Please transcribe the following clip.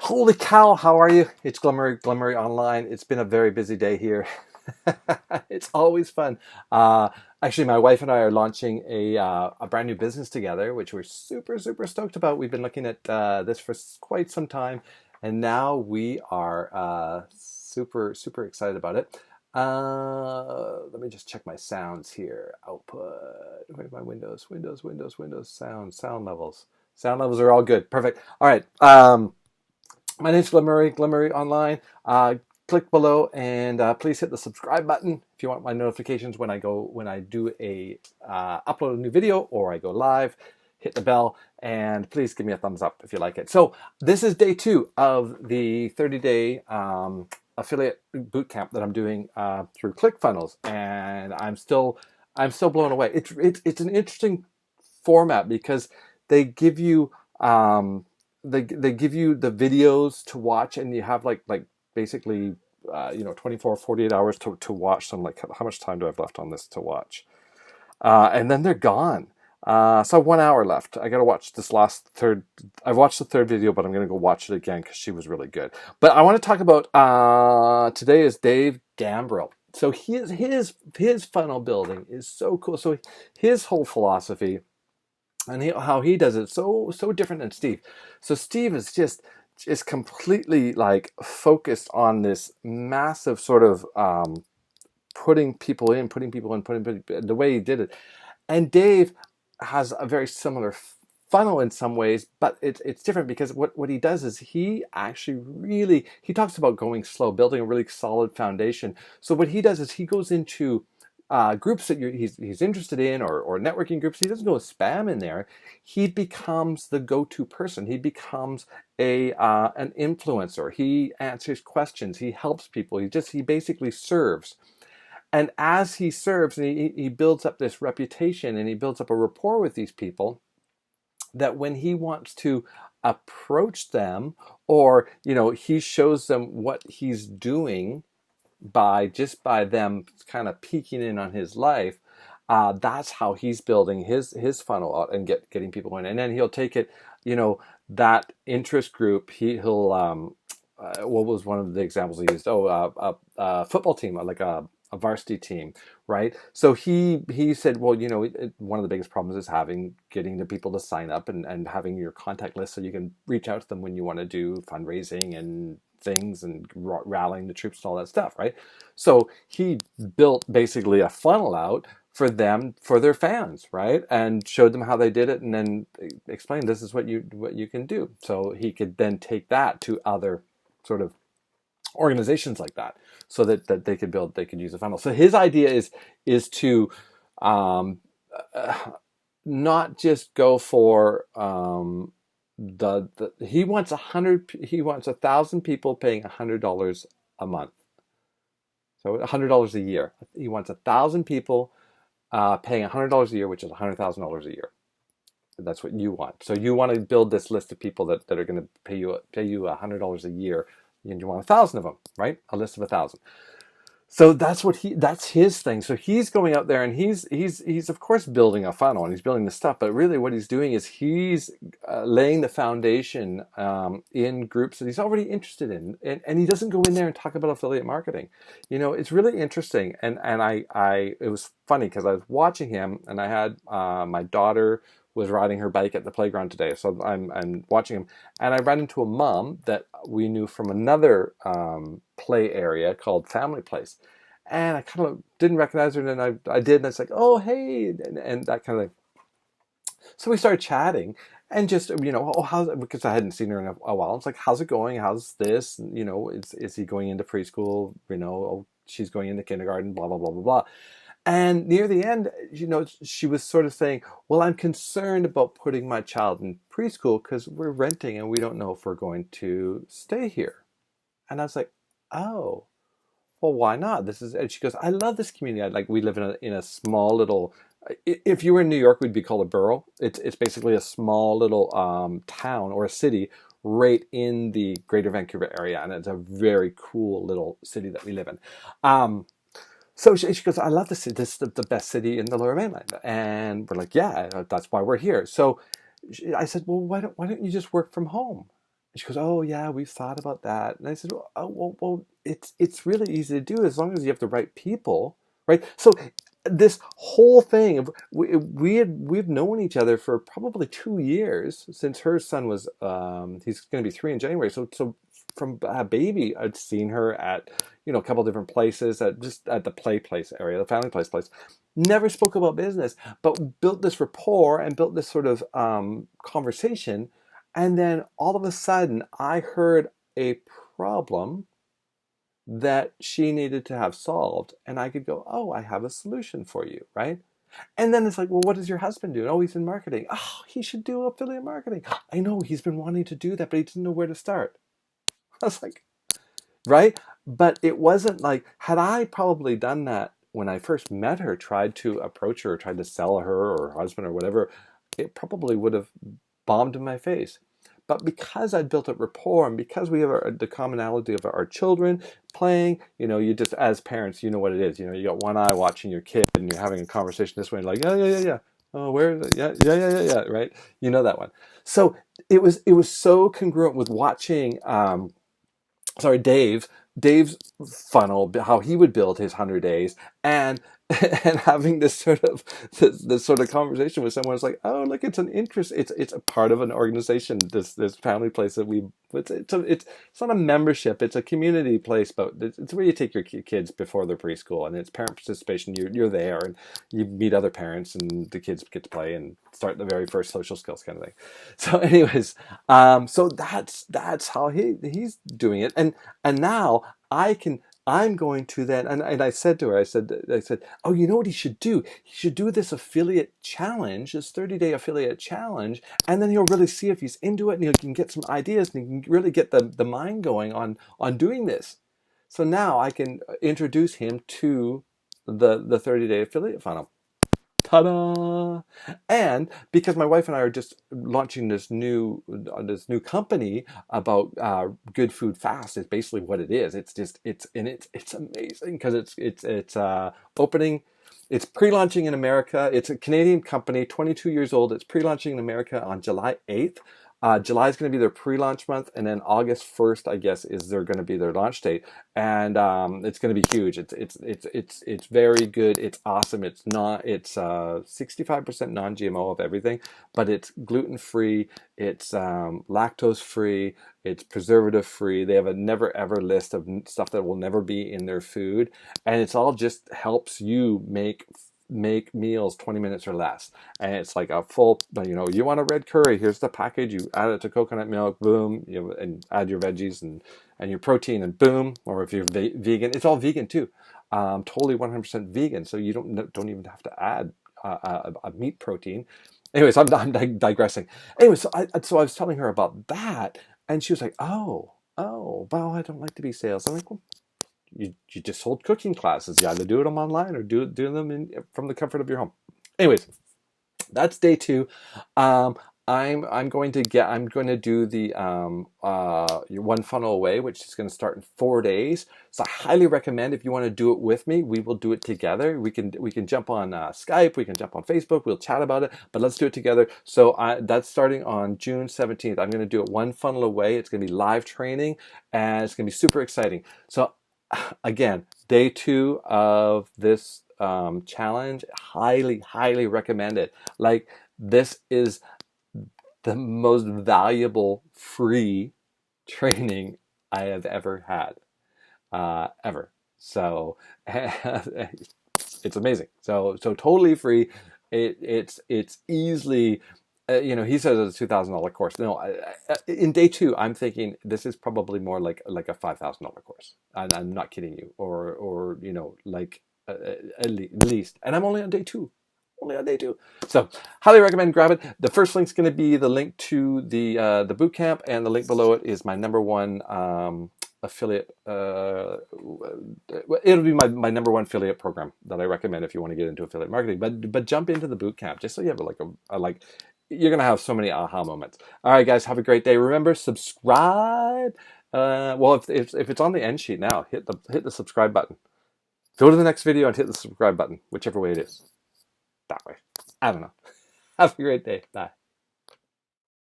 Holy cow, how are you? It's Glimmery Online. It's been a very busy day here. It's always fun. Uh, Actually, my wife and I are launching a brand new business together, which we're super stoked about. We've been looking at this for quite some time, and now we are super excited about it. Let me just check my sounds here. Output. Where are my Windows, sound levels. Sound levels are all good. Perfect. All right. My name's Glimmery Online. Click below and please hit the subscribe button if you want my notifications when I do a upload a new video or I go live. Hit the bell and please give me a thumbs up if you like it. So this is day 2 of the 30-day affiliate bootcamp that I'm doing through ClickFunnels, and I'm still blown away. It's an interesting format because they give you they give you the videos to watch, and you have like basically 24 48 hours to watch them. Like, how much time do I have left on this to watch? And then they're gone. So I have 1 hour left. I got to watch this last third. I've watched the third video, but I'm going to go watch it again because she was really good. But I want to talk about today is Dave Gambrill. So his funnel building is so cool. So his whole philosophy and how he does it so different than Steve. So Steve is completely like focused on this massive sort of putting people in, the way he did it. And Dave has a very similar funnel in some ways, but it's different because what he does is he actually really, he talks about going slow, building a really solid foundation. So what he does is he goes into groups that he's interested in, or networking groups. He doesn't go spam in there. He becomes the go-to person. He becomes an influencer. He answers questions. He helps people. He basically serves. And as he serves, and he builds up this reputation and he builds up a rapport with these people, that when he wants to approach them, or he shows them what he's doing by them kind of peeking in on his life. That's how he's building his funnel out and getting people in. And then he'll take it, that interest group. He'll what was one of the examples he used? A football team, like a varsity team, right? So he said, well, one of the biggest problems is getting the people to sign up and having your contact list so you can reach out to them when you want to do fundraising and things and rallying the troops and all that stuff, right? So he built basically a funnel out for them, for their fans, right? And showed them how they did it, and then explained, this is what you can do. So he could then take that to other sort of organizations like that, so that they could use a funnel. So his idea is to um, not just go for he wants 1,000 people paying $100 a month, so $100 a year. He wants 1,000 people paying $100 a year, which is $100,000 a year. That's what you want. So you want to build this list of people that are going to pay you $100 a year, and you want 1,000 of them, right? A list of 1,000. So that's his thing. So he's going out there and he's of course building a funnel and he's building the stuff, but really what he's doing is he's laying the foundation in groups that he's already interested in, and he doesn't go in there and talk about affiliate marketing. It's really interesting, and I it was funny because I was watching him, and I had my daughter was riding her bike at the playground today, so I'm watching him, and I ran into a mom that we knew from another play area called Family Place, and I kind of didn't recognize her, and then I did, and it's like, oh hey, and that kind of thing. So we started chatting, and just oh, how's it? Because I hadn't seen her in a while. It's like, how's it going? How's this? Is he going into preschool? Oh, she's going into kindergarten. Blah blah blah blah blah. And near the end, she was sort of saying, well, I'm concerned about putting my child in preschool because we're renting and we don't know if we're going to stay here. And I was like, oh, well, why not? And she goes, I love this community. We live in a small little, if you were in New York, we'd be called a borough. It's basically a small little town or a city right in the greater Vancouver area. And it's a very cool little city that we live in. So she goes, I love this city. This is the best city in the Lower Mainland. And we're like, yeah, that's why we're here. So I said, well, why don't you just work from home? she goes, "Oh yeah, we've thought about that." And I said, "Well, it's really easy to do as long as you have the right people, right?" So this whole thing, we've known each other for probably 2 years since her son was he's going to be 3 in January. So from a baby, I'd seen her at a couple different places, at just at the play place area, the family place. Never spoke about business, but built this rapport and built this sort of conversation. And then all of a sudden, I heard a problem that she needed to have solved. And I could go, "Oh, I have a solution for you," right? And then it's like, "Well, what does your husband do?" "Oh, he's in marketing." "Oh, he should do affiliate marketing." "I know, he's been wanting to do that, but he didn't know where to start." I was like, right? But it wasn't like, had I probably done that when I first met her, tried to approach her, tried to sell her or her husband or whatever, it probably would have bombed in my face. But because I'd built up rapport and because we have the commonality of our children playing, you just, as parents, you know what it is. You got one eye watching your kid and you're having a conversation this way and like, "Yeah, yeah, yeah, yeah. Oh, where is it? Yeah, yeah, yeah, yeah, yeah," right? You know that one. So it was so congruent with watching Dave's funnel, how he would build his 100 days, and and having this sort of conversation with someone. It's like, "Oh, look, it's an interest. It's a part of an organization. This family place that we it's not a membership. It's a community place, but it's where you take your kids before they're preschool, and it's parent participation. You're there, and you meet other parents, and the kids get to play and start the very first social skills kind of thing." So, anyways, so that's how he's doing it, and now I'm going to then, and I said to her, I said, "Oh, you know what he should do? He should do this affiliate challenge, this 30-day affiliate challenge, and then he'll really see if he's into it, and he can get some ideas, and he can really get the mind going on doing this." So now I can introduce him to the 30-day affiliate funnel. Ta-da! And because my wife and I are just launching this new company about good food fast, is basically what it is. It's amazing because it's opening. It's pre-launching in America. It's a Canadian company, 22 years old. It's pre-launching in America on July 8th. July is going to be their pre-launch month, and then August 1st, I guess, is they're going to be their launch date, and it's going to be huge. It's very good. It's awesome. It's 65% non-GMO of everything, but it's gluten-free. It's lactose-free. It's preservative-free. They have a never-ever list of stuff that will never be in their food, and it's all just helps you make meals 20 minutes or less. And it's like a full, you want a red curry, here's the package, you add it to coconut milk, boom, and add your veggies and your protein, and boom. Or if you're vegan, it's all vegan too, totally 100% vegan, so you don't even have to add a meat protein. Anyways, I'm digressing. Anyway, so I was telling her about that, and she was like, "Oh, well, I don't like to be sales." I'm like, "Well, you just hold cooking classes. You either do them online or do them from the comfort of your home." Anyways, that's day 2. Um, I'm going to do the your one funnel away, which is going to start in 4 days. So I highly recommend, if you want to do it with me, we will do it together. We can jump on Skype, we can jump on Facebook, we'll chat about it, but let's do it together. So that's starting on June 17th. I'm going to do it one funnel away. It's going to be live training, and it's going to be super exciting. So again, day 2 of this challenge, highly recommend it. Like, this is the most valuable free training I have ever had, ever. So it's amazing. So totally free. It's easily, he says it's a $2,000 course. No, in day 2, I'm thinking this is probably more like a $5,000 course. And I'm not kidding you. Or like at least. And I'm only on day 2. Only on day 2. So highly recommend, grab it. The first link's going to be the link to the boot camp, and the link below it is my number one affiliate. It'll be my number one affiliate program that I recommend if you want to get into affiliate marketing. But jump into the boot camp just so you have you're gonna have so many aha moments. All right, guys, have a great day. Remember, subscribe. Well, if it's on the end sheet now, hit the subscribe button. Go to the next video and hit the subscribe button, whichever way it is. That way. I don't know. Have a great day. Bye.